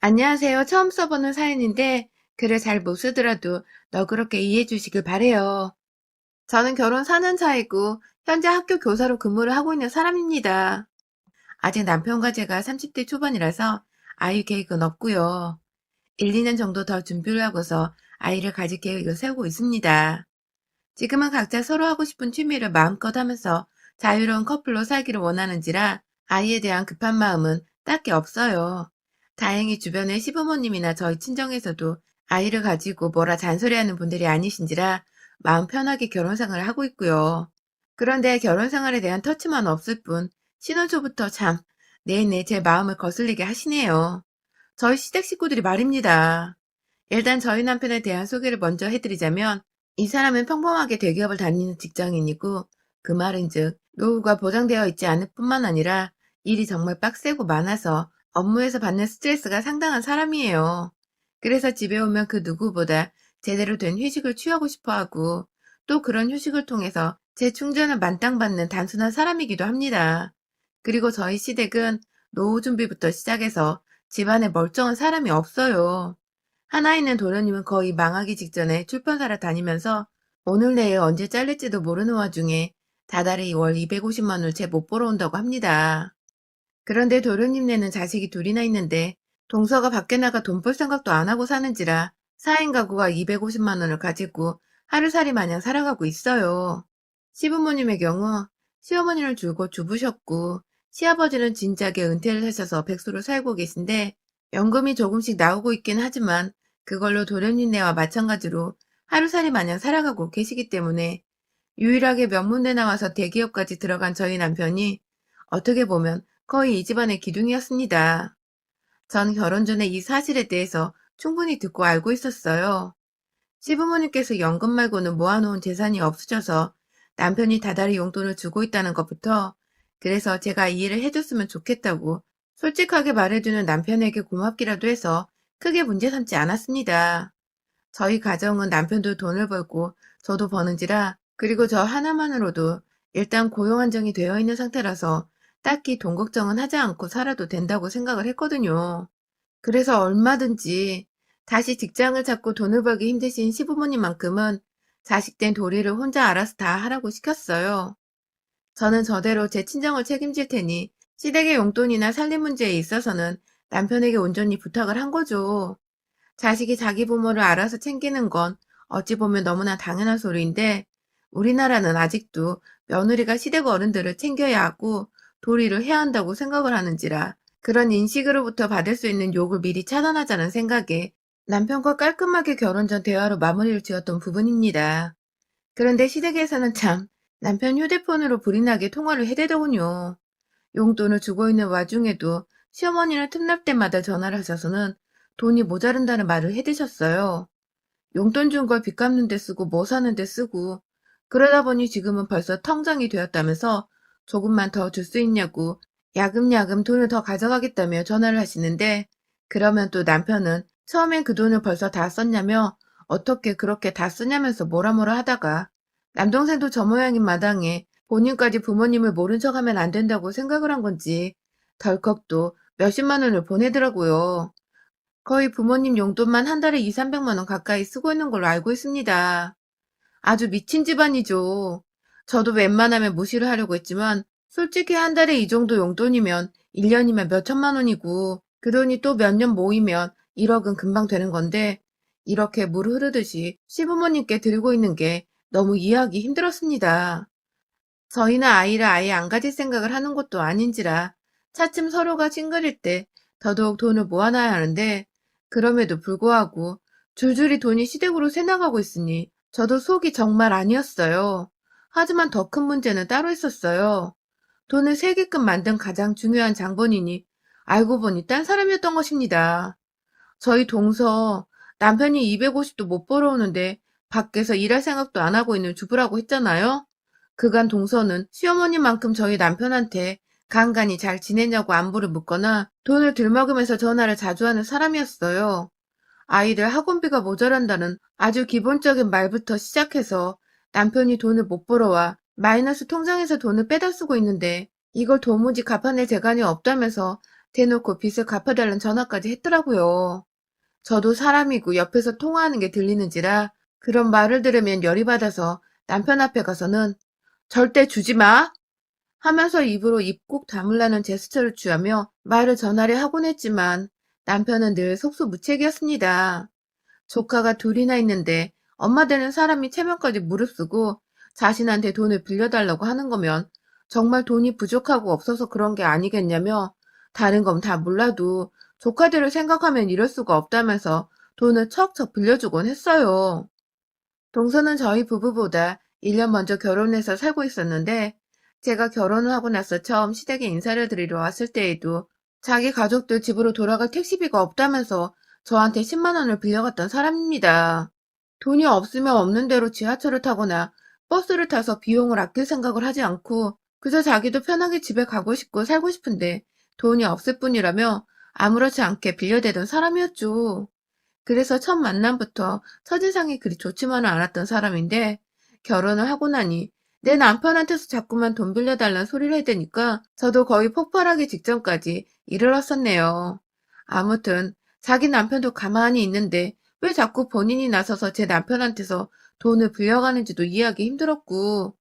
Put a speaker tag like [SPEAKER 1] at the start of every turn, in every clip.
[SPEAKER 1] 안녕하세요. 처음 써보는 사연인데 글을 잘 못 쓰더라도 너그럽게 이해해 주시길 바래요. 저는 결혼 4년 차이고 현재 학교 교사로 근무를 하고 있는 사람입니다. 아직 남편과 제가 30대 초반이라서 아이 계획은 없고요. 1, 2년 정도 더 준비를 하고서 아이를 가질 계획을 세우고 있습니다. 지금은 각자 서로 하고 싶은 취미를 마음껏 하면서 자유로운 커플로 살기를 원하는지라 아이에 대한 급한 마음은 딱히 없어요. 다행히 주변의 시부모님이나 저희 친정에서도 아이를 가지고 뭐라 잔소리하는 분들이 아니신지라 마음 편하게 결혼 생활을 하고 있고요. 그런데 결혼 생활에 대한 터치만 없을 뿐 신혼 초부터 참 내내 제 마음을 거슬리게 하시네요. 저희 시댁 식구들이 말입니다. 일단 저희 남편에 대한 소개를 먼저 해드리자면 이 사람은 평범하게 대기업을 다니는 직장인이고 그 말인즉 노후가 보장되어 있지 않을 뿐만 아니라 일이 정말 빡세고 많아서 업무에서 받는 스트레스가 상당한 사람이에요. 그래서 집에 오면 그 누구보다 제대로 된 휴식을 취하고 싶어 하고 또 그런 휴식을 통해서 재충전을 만땅 받는 단순한 사람이기도 합니다. 그리고 저희 시댁은 노후 준비부터 시작해서 집안에 멀쩡한 사람이 없어요. 하나 있는 도련님은 거의 망하기 직전에 출판사를 다니면서 오늘 내일 언제 잘릴지도 모르는 와중에 다달이 월 250만 원을 채 못 벌어온다고 합니다. 그런데 도련님네는 자식이 둘이나 있는데 동서가 밖에 나가 돈 벌 생각도 안 하고 사는지라 4인 가구가 250만 원을 가지고 하루살이 마냥 살아가고 있어요. 시부모님의 경우 시어머니를 줄곧 주부셨고 시아버지는 진작에 은퇴를 하셔서 백수로 살고 계신데 연금이 조금씩 나오고 있긴 하지만 그걸로 도련님네와 마찬가지로 하루살이 마냥 살아가고 계시기 때문에 유일하게 명문대 나와서 대기업까지 들어간 저희 남편이 어떻게 보면 거의 이 집안의 기둥이었습니다. 전 결혼 전에 이 사실에 대해서 충분히 듣고 알고 있었어요. 시부모님께서 연금 말고는 모아놓은 재산이 없으셔서 남편이 다달이 용돈을 주고 있다는 것부터 그래서 제가 이해를 해줬으면 좋겠다고 솔직하게 말해주는 남편에게 고맙기라도 해서 크게 문제 삼지 않았습니다. 저희 가정은 남편도 돈을 벌고 저도 버는지라 그리고 저 하나만으로도 일단 고용 안정이 되어 있는 상태라서 딱히 돈 걱정은 하지 않고 살아도 된다고 생각을 했거든요. 그래서 얼마든지 다시 직장을 잡고 돈을 벌기 힘드신 시부모님만큼은 자식된 도리를 혼자 알아서 다 하라고 시켰어요. 저는 저대로 제 친정을 책임질 테니 시댁의 용돈이나 살림 문제에 있어서는 남편에게 온전히 부탁을 한 거죠. 자식이 자기 부모를 알아서 챙기는 건 어찌 보면 너무나 당연한 소리인데 우리나라는 아직도 며느리가 시댁 어른들을 챙겨야 하고 도리를 해야 한다고 생각을 하는지라 그런 인식으로부터 받을 수 있는 욕을 미리 차단하자는 생각에 남편과 깔끔하게 결혼 전 대화로 마무리를 지었던 부분입니다. 그런데 시댁에서는 참 남편 휴대폰으로 불이 나게 통화를 해대더군요. 용돈을 주고 있는 와중에도 시어머니는 틈날 때마다 전화를 하셔서는 돈이 모자른다는 말을 해대셨어요. 용돈 준 걸 빚 갚는 데 쓰고 뭐 사는 데 쓰고 그러다 보니 지금은 벌써 텅장이 되었다면서 조금만 더 줄 수 있냐고 야금야금 돈을 더 가져가겠다며 전화를 하시는데 그러면 또 남편은 처음엔 그 돈을 벌써 다 썼냐며 어떻게 그렇게 다 쓰냐면서 뭐라 하다가 남동생도 저 모양인 마당에 본인까지 부모님을 모른 척하면 안 된다고 생각을 한 건지 덜컥 또 몇십만 원을 보내더라고요. 거의 부모님 용돈만 한 달에 2, 300만 원 가까이 쓰고 있는 걸로 알고 있습니다. 아주 미친 집안이죠. 저도 웬만하면 무시를 하려고 했지만 솔직히 한 달에 이 정도 용돈이면 1년이면 몇 천만 원이고 그 돈이 또 몇 년 모이면 1억은 금방 되는 건데 이렇게 물 흐르듯이 시부모님께 들고 있는 게 너무 이해하기 힘들었습니다. 저희는 아이를 아예 안 가질 생각을 하는 것도 아닌지라 차츰 서로가 찡그릴 때 더더욱 돈을 모아놔야 하는데 그럼에도 불구하고 줄줄이 돈이 시댁으로 새나가고 있으니 저도 속이 정말 아니었어요. 하지만 더 큰 문제는 따로 있었어요. 돈을 세게끔 만든 가장 중요한 장본인이 알고 보니 딴 사람이었던 것입니다. 저희 동서 남편이 250도 못 벌어오는데 밖에서 일할 생각도 안 하고 있는 주부라고 했잖아요. 그간 동서는 시어머니만큼 저희 남편한테 간간히 잘 지내냐고 안부를 묻거나 돈을 들먹으면서 전화를 자주 하는 사람이었어요. 아이들 학원비가 모자란다는 아주 기본적인 말부터 시작해서 남편이 돈을 못 벌어와 마이너스 통장에서 돈을 빼다 쓰고 있는데 이걸 도무지 갚아낼 재간이 없다면서 대놓고 빚을 갚아달라는 전화까지 했더라고요. 저도 사람이고 옆에서 통화하는 게 들리는지라 그런 말을 들으면 열이 받아서 남편 앞에 가서는 절대 주지 마! 하면서 입으로 입 꼭 다물라는 제스처를 취하며 말을 전하려 하곤 했지만 남편은 늘 속수무책이었습니다. 조카가 둘이나 있는데 엄마 되는 사람이 체면까지 무릅쓰고 자신한테 돈을 빌려달라고 하는 거면 정말 돈이 부족하고 없어서 그런 게 아니겠냐며 다른 건 다 몰라도 조카들을 생각하면 이럴 수가 없다면서 돈을 척척 빌려주곤 했어요. 동서는 저희 부부보다 1년 먼저 결혼해서 살고 있었는데 제가 결혼을 하고 나서 처음 시댁에 인사를 드리러 왔을 때에도 자기 가족들 집으로 돌아갈 택시비가 없다면서 저한테 10만 원을 빌려갔던 사람입니다. 돈이 없으면 없는 대로 지하철을 타거나 버스를 타서 비용을 아낄 생각을 하지 않고 그저 자기도 편하게 집에 가고 싶고 살고 싶은데 돈이 없을 뿐이라며 아무렇지 않게 빌려대던 사람이었죠. 그래서 첫 만남부터 첫인상이 그리 좋지만은 않았던 사람인데 결혼을 하고 나니 내 남편한테서 자꾸만 돈 빌려달라는 소리를 해대니까 저도 거의 폭발하기 직전까지 이르렀었네요. 아무튼 자기 남편도 가만히 있는데 왜 자꾸 본인이 나서서 제 남편한테서 돈을 빌려가는지도 이해하기 힘들었고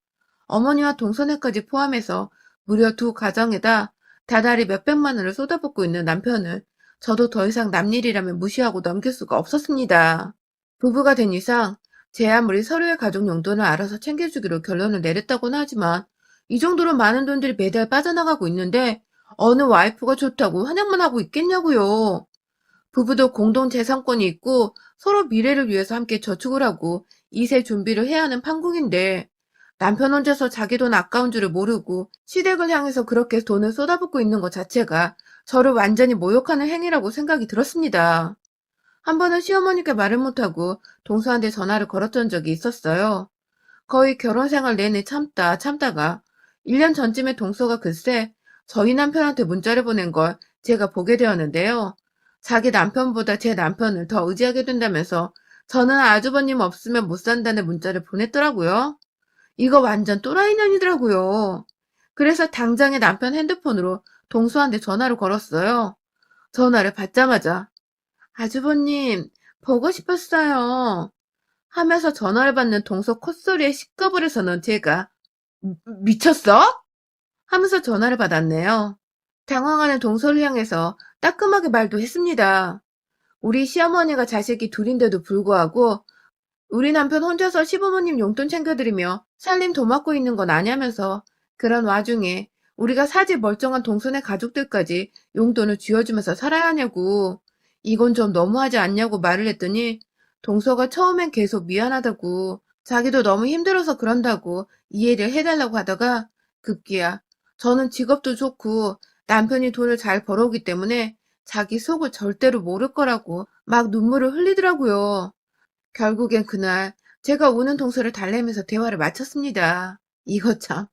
[SPEAKER 1] 어머니와 동서네까지 포함해서 무려 두 가정에다 다달이 몇백만 원을 쏟아붓고 있는 남편을 저도 더 이상 남일이라면 무시하고 넘길 수가 없었습니다. 부부가 된 이상 제 아무리 서로의 가족 용돈을 알아서 챙겨주기로 결론을 내렸다고는 하지만 이 정도로 많은 돈들이 매달 빠져나가고 있는데 어느 와이프가 좋다고 환영만 하고 있겠냐고요. 부부도 공동 재산권이 있고 서로 미래를 위해서 함께 저축을 하고 이세 준비를 해야 하는 판국인데 남편 혼자서 자기 돈 아까운 줄을 모르고 시댁을 향해서 그렇게 돈을 쏟아붓고 있는 것 자체가 저를 완전히 모욕하는 행위라고 생각이 들었습니다. 한 번은 시어머니께 말을 못하고 동서한테 전화를 걸었던 적이 있었어요. 거의 결혼 생활 내내 참다가 1년 전쯤에 동서가 글쎄 저희 남편한테 문자를 보낸 걸 제가 보게 되었는데요. 자기 남편보다 제 남편을 더 의지하게 된다면서 저는 아주버님 없으면 못 산다는 문자를 보냈더라고요. 이거 완전 또라이 년이더라고요. 그래서 당장에 남편 핸드폰으로 동서한테 전화를 걸었어요. 전화를 받자마자 아주버님 보고 싶었어요. 하면서 전화를 받는 동서 콧소리에 식겁을 해서는 제가 미쳤어? 하면서 전화를 받았네요. 당황하는 동서를 향해서 따끔하게 말도 했습니다. 우리 시어머니가 자식이 둘인데도 불구하고 우리 남편 혼자서 시부모님 용돈 챙겨드리며 살림 도맡고 있는 건 아냐면서 그런 와중에 우리가 사지 멀쩡한 동선의 가족들까지 용돈을 쥐어주면서 살아야 하냐고 이건 좀 너무하지 않냐고 말을 했더니 동서가 처음엔 계속 미안하다고 자기도 너무 힘들어서 그런다고 이해를 해달라고 하다가 급기야 저는 직업도 좋고 남편이 돈을 잘 벌어오기 때문에 자기 속을 절대로 모를 거라고 막 눈물을 흘리더라고요. 결국엔 그날 제가 우는 동서를 달래면서 대화를 마쳤습니다. 이거 참.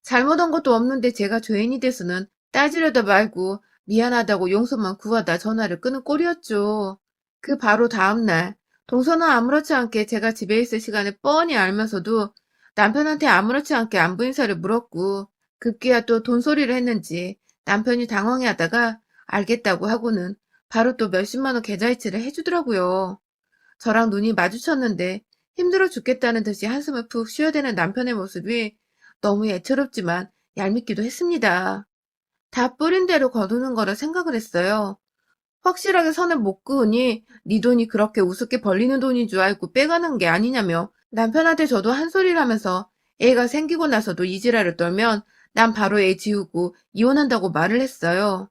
[SPEAKER 1] 잘못한 것도 없는데 제가 죄인이 돼서는 따지려다 말고 미안하다고 용서만 구하다 전화를 끊은 꼴이었죠. 그 바로 다음날 동서는 아무렇지 않게 제가 집에 있을 시간을 뻔히 알면서도 남편한테 아무렇지 않게 안부 인사를 물었고 급기야 또 돈소리를 했는지 남편이 당황해하다가 알겠다고 하고는 바로 또 몇십만 원 계좌이체를 해주더라고요. 저랑 눈이 마주쳤는데 힘들어 죽겠다는 듯이 한숨을 푹 쉬어야 되는 남편의 모습이 너무 애처롭지만 얄밉기도 했습니다. 다 뿌린 대로 거두는 거라 생각을 했어요. 확실하게 선을 못 그으니 네 돈이 그렇게 우습게 벌리는 돈인 줄 알고 빼가는 게 아니냐며 남편한테 저도 한 소리를 하면서 애가 생기고 나서도 이 지랄을 떨면 난 바로 애 지우고 이혼한다고 말을 했어요.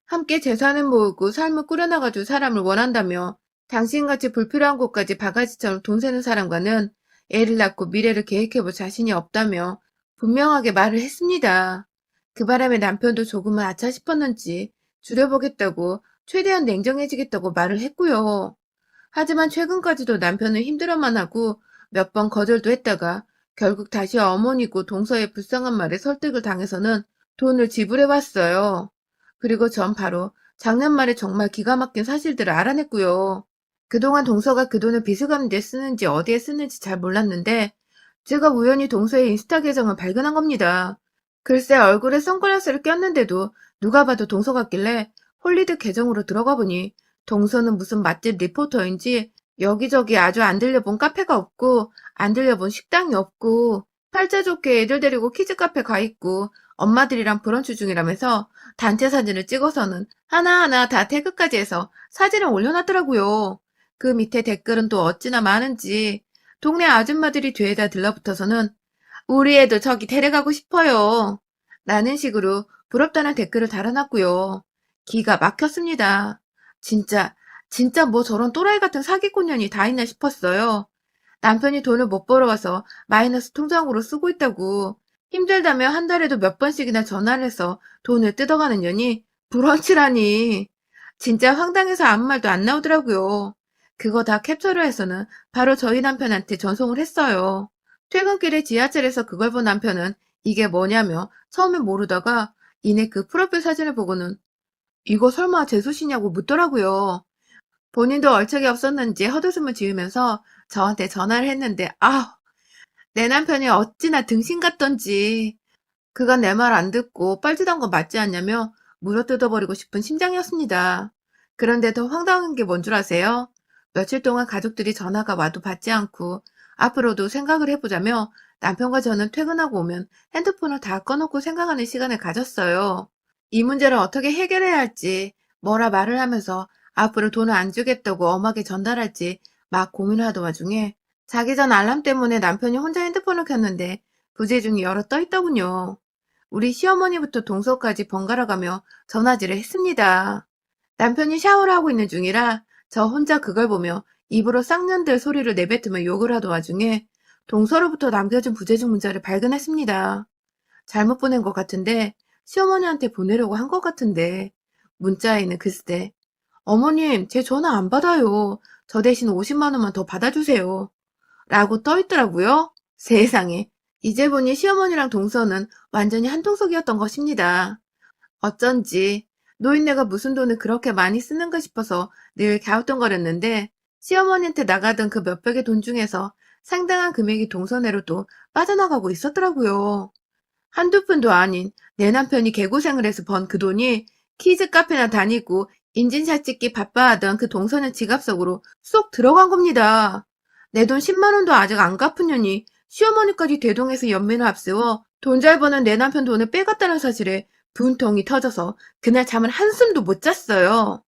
[SPEAKER 1] 함께 재산을 모으고 삶을 꾸려나가줄 사람을 원한다며 당신같이 불필요한 곳까지 바가지처럼 돈 세는 사람과는 애를 낳고 미래를 계획해볼 자신이 없다며 분명하게 말을 했습니다. 그 바람에 남편도 조금은 아차 싶었는지 줄여보겠다고 최대한 냉정해지겠다고 말을 했고요. 하지만 최근까지도 남편은 힘들어만 하고 몇 번 거절도 했다가 결국 다시 어머니고 동서의 불쌍한 말에 설득을 당해서는 돈을 지불해왔어요. 그리고 전 바로 작년 말에 정말 기가 막힌 사실들을 알아냈고요. 그동안 동서가 그 돈을 빚을 갚는 데 쓰는지 어디에 쓰는지 잘 몰랐는데 제가 우연히 동서의 인스타 계정을 발견한 겁니다. 글쎄 얼굴에 선글라스를 꼈는데도 누가 봐도 동서 같길래 홀리드 계정으로 들어가 보니 동서는 무슨 맛집 리포터인지 여기저기 아주 안 들려본 카페가 없고 안 들려본 식당이 없고 팔자 좋게 애들 데리고 키즈 카페 가 있고 엄마들이랑 브런치 중이라면서 단체 사진을 찍어서는 하나하나 다 태그까지 해서 사진을 올려놨더라고요. 그 밑에 댓글은 또 어찌나 많은지 동네 아줌마들이 뒤에다 들러붙어서는 우리 애도 저기 데려가고 싶어요. 라는 식으로 부럽다는 댓글을 달아놨고요. 기가 막혔습니다. 진짜, 진짜 뭐 저런 또라이 같은 사기꾼년이 다 있나 싶었어요. 남편이 돈을 못 벌어와서 마이너스 통장으로 쓰고 있다고 힘들다며 한 달에도 몇 번씩이나 전화를 해서 돈을 뜯어가는 년이 브런치라니. 진짜 황당해서 아무 말도 안 나오더라고요. 그거 다 캡처를 해서는 바로 저희 남편한테 전송을 했어요. 퇴근길에 지하철에서 그걸 본 남편은 이게 뭐냐며 처음엔 모르다가 이내 그 프로필 사진을 보고는 이거 설마 재수씨냐고 묻더라고요. 본인도 얼척이 없었는지 헛웃음을 지으면서 저한테 전화를 했는데 내 남편이 어찌나 등신 같던지 그간 내 말 안 듣고 뻘짓한 거 맞지 않냐며 물어뜯어버리고 싶은 심장이었습니다. 그런데 더 황당한 게 뭔 줄 아세요? 며칠 동안 가족들이 전화가 와도 받지 않고 앞으로도 생각을 해보자며 남편과 저는 퇴근하고 오면 핸드폰을 다 꺼놓고 생각하는 시간을 가졌어요. 이 문제를 어떻게 해결해야 할지 뭐라 말을 하면서 앞으로 돈을 안 주겠다고 엄하게 전달할지 막 고민하던 와중에 자기 전 알람 때문에 남편이 혼자 핸드폰을 켰는데 부재중이 여러 떠 있더군요. 우리 시어머니부터 동서까지 번갈아 가며 전화질을 했습니다. 남편이 샤워를 하고 있는 중이라 저 혼자 그걸 보며 입으로 쌍년들 소리를 내뱉으며 욕을 하던 와중에 동서로부터 남겨진 부재중 문자를 발견했습니다. 잘못 보낸 것 같은데 시어머니한테 보내려고 한 것 같은데 문자에는 글쎄 어머님 제 전화 안 받아요. 저 대신 50만 원만 더 받아주세요. 라고 떠 있더라고요. 세상에. 이제 보니 시어머니랑 동서는 완전히 한통속이었던 것입니다. 어쩐지 노인네가 무슨 돈을 그렇게 많이 쓰는가 싶어서 늘 갸우뚱거렸는데 시어머니한테 나가던 그 몇백의 돈 중에서 상당한 금액이 동서내로 또 빠져나가고 있었더라고요. 한두 푼도 아닌 내 남편이 개고생을 해서 번 그 돈이 키즈 카페나 다니고 인증샷 찍기 바빠하던 그 동서는 지갑 속으로 쏙 들어간 겁니다. 내 돈 10만 원도 아직 안 갚은 년이 시어머니까지 대동해서 연민을 앞세워 돈 잘 버는 내 남편 돈을 빼갔다는 사실에 분통이 터져서 그날 잠을 한숨도 못 잤어요.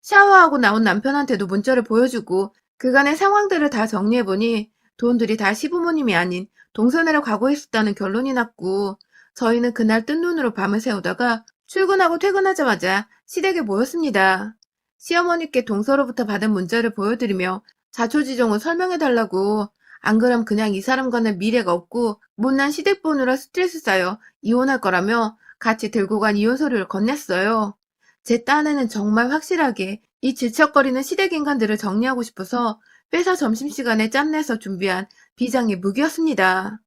[SPEAKER 1] 샤워하고 나온 남편한테도 문자를 보여주고 그간의 상황들을 다 정리해보니 돈들이 다 시부모님이 아닌 동서내로 가고 있었다는 결론이 났고 저희는 그날 뜬 눈으로 밤을 새우다가 출근하고 퇴근하자마자 시댁에 모였습니다. 시어머니께 동서로부터 받은 문자를 보여드리며 자초지종을 설명해달라고 안 그럼 그냥 이 사람과는 미래가 없고 못난 시댁 보느라 스트레스 쌓여 이혼할 거라며 같이 들고 간 이혼 서류를 건넸어요. 제 딴에는 정말 확실하게 이 질척거리는 시댁 인간들을 정리하고 싶어서 회사 점심시간에 짬내서 준비한 비장의 무기였습니다.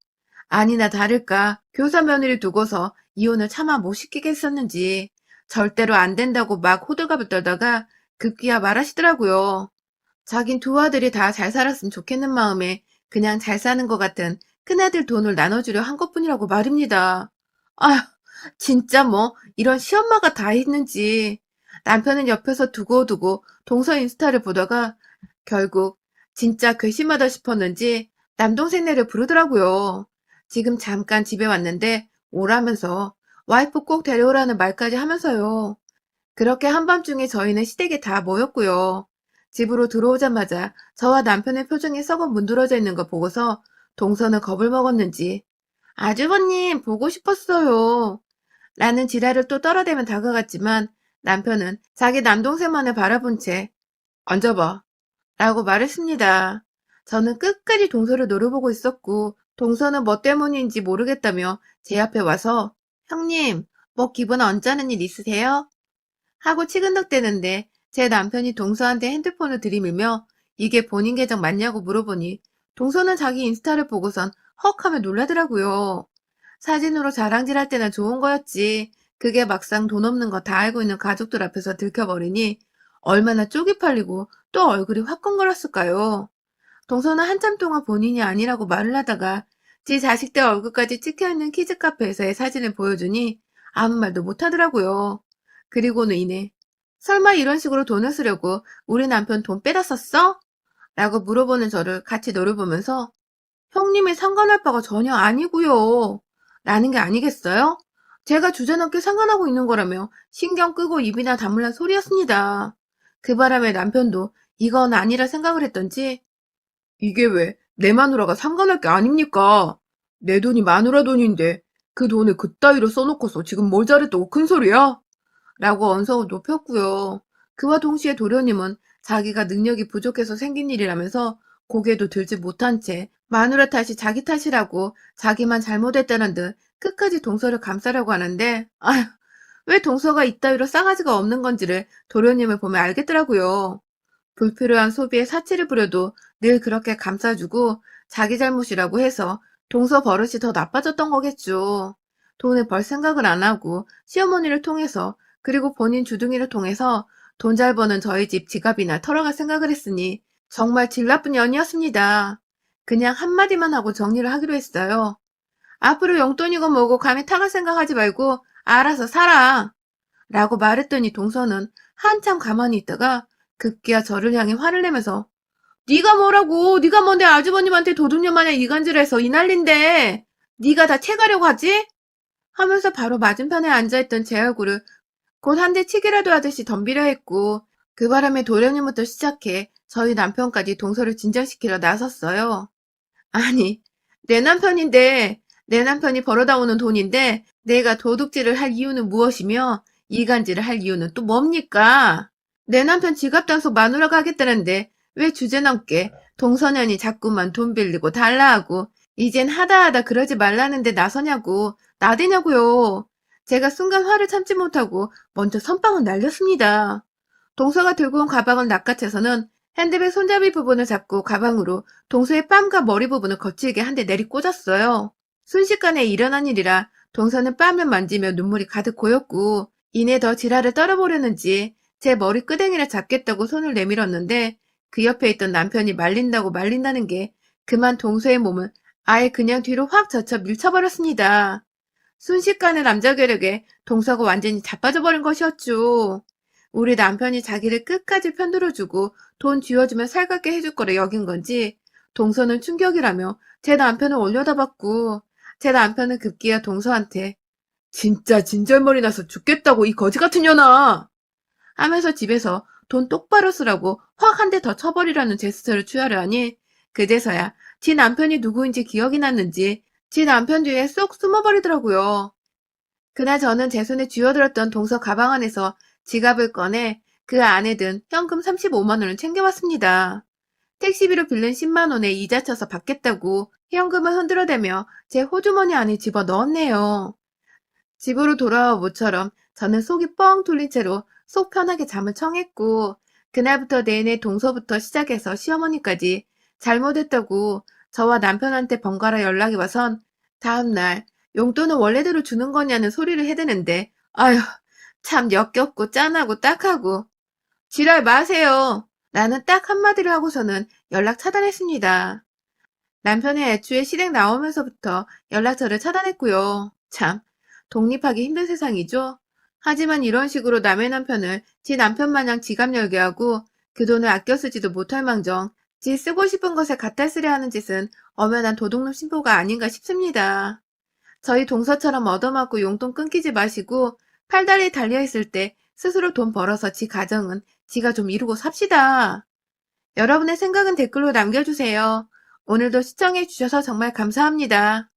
[SPEAKER 1] 아니나 다를까 교사 며느리 두고서 이혼을 차마 못 시키겠었는지 절대로 안 된다고 막 호들갑을 떨다가 급기야 말하시더라고요. 자긴 두 아들이 다 잘 살았으면 좋겠는 마음에 그냥 잘 사는 것 같은 큰아들 돈을 나눠주려 한 것뿐이라고 말입니다. 아휴, 진짜 뭐 이런 시엄마가 다 있는지 남편은 옆에서 두고두고 동서 인스타를 보다가 결국 진짜 괘씸하다 싶었는지 남동생네를 부르더라고요. 지금 잠깐 집에 왔는데 오라면서 와이프 꼭 데려오라는 말까지 하면서요. 그렇게 한밤중에 저희는 시댁에 다 모였고요. 집으로 들어오자마자 저와 남편의 표정이 썩어 문드러져 있는 거 보고서 동서는 겁을 먹었는지 아주버님 보고 싶었어요. 라는 지랄을 또 떨어대며 다가갔지만 남편은 자기 남동생만을 바라본 채 앉아봐 라고 말했습니다. 저는 끝까지 동서를 노려보고 있었고 동서는 뭐 때문인지 모르겠다며 제 앞에 와서 형님 뭐 기분 언짢은 일 있으세요? 하고 치근덕대는데 제 남편이 동서한테 핸드폰을 들이밀며 이게 본인 계정 맞냐고 물어보니 동서는 자기 인스타를 보고선 헉 하며 놀라더라고요. 사진으로 자랑질할 때는 좋은 거였지. 그게 막상 돈 없는 거 다 알고 있는 가족들 앞에서 들켜버리니 얼마나 쪽이 팔리고 또 얼굴이 화끈거렸을까요? 동서는 한참 동안 본인이 아니라고 말을 하다가 지 자식들 얼굴까지 찍혀있는 키즈 카페에서의 사진을 보여주니 아무 말도 못하더라고요. 그리고는 이내 설마 이런 식으로 돈을 쓰려고 우리 남편 돈 빼다 썼어? 라고 물어보는 저를 같이 노려보면서 형님이 상관할 바가 전혀 아니고요. 라는 게 아니겠어요? 제가 주제넘게 상관하고 있는 거라며 신경 끄고 입이나 다물란 소리였습니다. 그 바람에 남편도 이건 아니라 생각을 했던지 이게 왜 내 마누라가 상관할 게 아닙니까? 내 돈이 마누라 돈인데 그 돈을 그따위로 써놓고서 지금 뭘 잘했다고 큰 소리야? 라고 언성을 높였고요. 그와 동시에 도련님은 자기가 능력이 부족해서 생긴 일이라면서 고개도 들지 못한 채 마누라 탓이 자기 탓이라고 자기만 잘못했다는 듯 끝까지 동서를 감싸려고 하는데 아휴 왜 동서가 이따위로 싸가지가 없는 건지를 도련님을 보면 알겠더라고요. 불필요한 소비에 사치를 부려도 늘 그렇게 감싸주고 자기 잘못이라고 해서 동서 버릇이 더 나빠졌던 거겠죠. 돈을 벌 생각을 안 하고 시어머니를 통해서 그리고 본인 주둥이를 통해서 돈 잘 버는 저희 집 지갑이나 털어갈 생각을 했으니 정말 질 나쁜 년이었습니다. 그냥 한마디만 하고 정리를 하기로 했어요. 앞으로 용돈이고 뭐고 감히 타갈 생각하지 말고 알아서 살아. 라고 말했더니 동서는 한참 가만히 있다가 급기야 저를 향해 화를 내면서 네가 뭐라고 네가 뭔데 아주버님한테 도둑년 마냥 이간질해서 이 난린데 네가 다 채가려고 하지? 하면서 바로 맞은편에 앉아있던 제 얼굴을 곧 한 대 치기라도 하듯이 덤비려 했고 그 바람에 도련님부터 시작해 저희 남편까지 동서를 진정시키려 나섰어요. 아니 내 남편이 벌어다 오는 돈인데 내가 도둑질을 할 이유는 무엇이며 이간질을 할 이유는 또 뭡니까? 내 남편 지갑 단속 마누라가 하겠다는데 왜 주제넘게 동서년이 자꾸만 돈 빌리고 달라 하고 이젠 하다 그러지 말라는데 나서냐고 나대냐고요. 제가 순간 화를 참지 못하고 먼저 선빵을 날렸습니다. 동서가 들고 온 가방을 낚아채서는 핸드백 손잡이 부분을 잡고 가방으로 동서의 뺨과 머리 부분을 거칠게 한 대 내리꽂았어요. 순식간에 일어난 일이라 동서는 뺨을 만지며 눈물이 가득 고였고 이내 더 지랄을 떨어보려는지 제 머리 끄댕이를 잡겠다고 손을 내밀었는데 그 옆에 있던 남편이 말린다고 말린다는 게 그만 동서의 몸을 아예 그냥 뒤로 확 젖혀 밀쳐버렸습니다. 순식간에 남자 괴력에 동서가 완전히 자빠져버린 것이었죠. 우리 남편이 자기를 끝까지 편들어주고 돈 쥐어주면 살갑게 해줄 거라 여긴 건지 동서는 충격이라며 제 남편을 올려다봤고 제 남편은 급기야 동서한테 진짜 진절머리 나서 죽겠다고 이 거지 같은 년아 하면서 집에서 돈 똑바로 쓰라고 확 한 대 더 쳐버리라는 제스처를 취하려 하니 그제서야 지 남편이 누구인지 기억이 났는지 지 남편 뒤에 쏙 숨어버리더라고요. 그날 저는 제 손에 쥐어들었던 동서 가방 안에서 지갑을 꺼내 그 안에 든 현금 35만 원을 챙겨왔습니다. 택시비로 빌린 10만 원에 이자 쳐서 받겠다고 현금을 흔들어대며 제 호주머니 안에 집어 넣었네요. 집으로 돌아와 모처럼 저는 속이 뻥 뚫린 채로 속 편하게 잠을 청했고 그날부터 내내 동서부터 시작해서 시어머니까지 잘못했다고 저와 남편한테 번갈아 연락이 와선 다음날 용돈은 원래대로 주는 거냐는 소리를 해대는데 아휴 참 역겹고 짠하고 딱하고 지랄 마세요. 나는 딱 한마디를 하고서는 연락 차단했습니다. 남편의 애초에 시댁 나오면서부터 연락처를 차단했고요. 참 독립하기 힘든 세상이죠. 하지만 이런 식으로 남의 남편을 지 남편 마냥 지갑 열게 하고 그 돈을 아껴 쓰지도 못할 망정 지 쓰고 싶은 것에 갖다 쓰려 하는 짓은 엄연한 도둑놈 신보가 아닌가 싶습니다. 저희 동서처럼 얻어맞고 용돈 끊기지 마시고 팔다리에 달려있을 때 스스로 돈 벌어서 지 가정은 지가 좀 이루고 삽시다. 여러분의 생각은 댓글로 남겨주세요. 오늘도 시청해주셔서 정말 감사합니다.